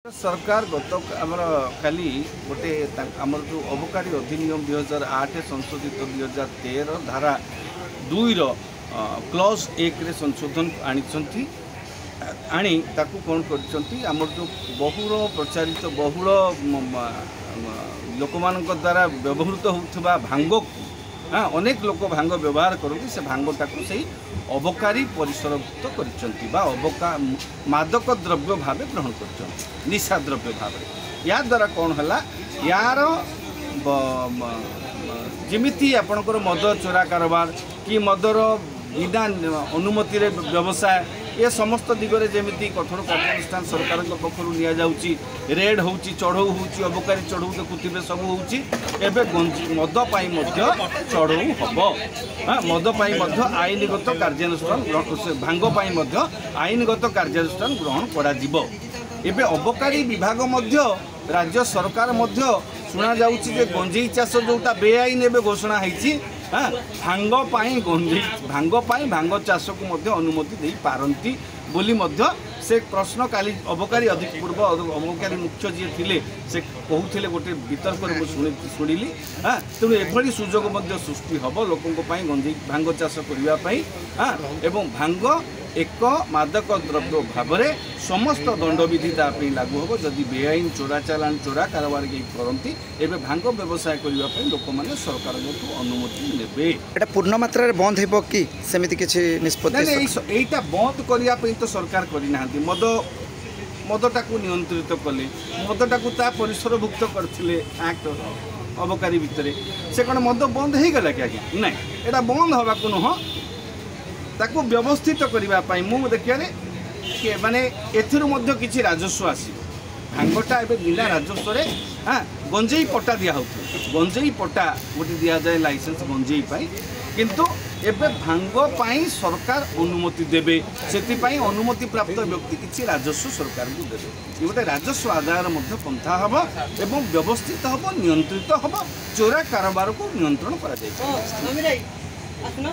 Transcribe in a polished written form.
सरकार गत आमर खाली गोटे आमर जो अबकारी अधिनियम 2008 संशोधित 2013 धारा 2 क्लॉज 1 रे संशोधन आनी ताकू कौन करमर जो बहुल प्रचारित बहुल लोक मान द्वारा व्यवहृत होता भांग को अनेक लोक भांग व्यवहार करते से भांगटा को सही अबकारी परिसरभुक्त कर मादक द्रव्य भाव ग्रहण कर निशा द्रव्य भाव या द्वारा कौन है यार जमीती आपणकर मद चोरा कारोबार कि मदर बिना अनुमति व्यवसाय ये समस्त दिगरे जमीती कठोर कार्यानुष्ठान सरकार पक्ष नि रेड हो चढ़ऊ हो अबकारी चढ़ऊ देखुवे सब हो मदपाई चढ़ऊ हम मदपाई आईनगत कार्यानुष्ठान भांगपाई आईनगत कार्यानुष्ठान ग्रहण कर अबकारी विभाग राज्य सरकार शुणा जाऊँगी गंजेई चाष जोटा बेआईन एवं घोषणा होती भांगपाई भांग चाष को अनुमति दे पारती बोली से प्रश्न काली अबकारी अधिक पूर्व अबकारी मुख्य जी थे से कहते गोटे वितर्क शुणिली तेणु एभली सुजोग सृष्टि हम लोकों गंजेई भांग चाष करने एवं भांग एक मादक द्रव्य भाव में समस्त दंडविधि लागू हम जदि बेआईन चोरा चालान चोरा कारोबार करती एवं भांग व्यवसाय करने लोक मैंने सरकार अनुमति ने पूर्ण मात्रा बंद हो कि सेमिति किछि निष्पत्ति एटा बंद करने तो सरकार करना मदटा को नियंत्रित कले मदटा को परिसरभुक्त करते एक्ट अबकारी भितर से कौन मद बंद हो गला कि आज्ञा ना यहाँ बंद हवा नुह ताकू व्यवस्थित करने मु देखिए माने एथिरु किछि राजस्व आसी भांगटा ए बिना राजस्व गंजेई पट्टा दिया गंजेई पट्टा गोटे दि जाए लाइसेंस गंजेई किंतु एबे भांगपाई सरकार अनुमति देवे से अनुमति प्राप्त व्यक्ति किसी राजस्व सरकार को देवे ये गोटे राजस्व आदायर पंथा हम एवं व्यवस्थित हम नियंत्रित हम चोरा कारोबार को नियंत्रण कर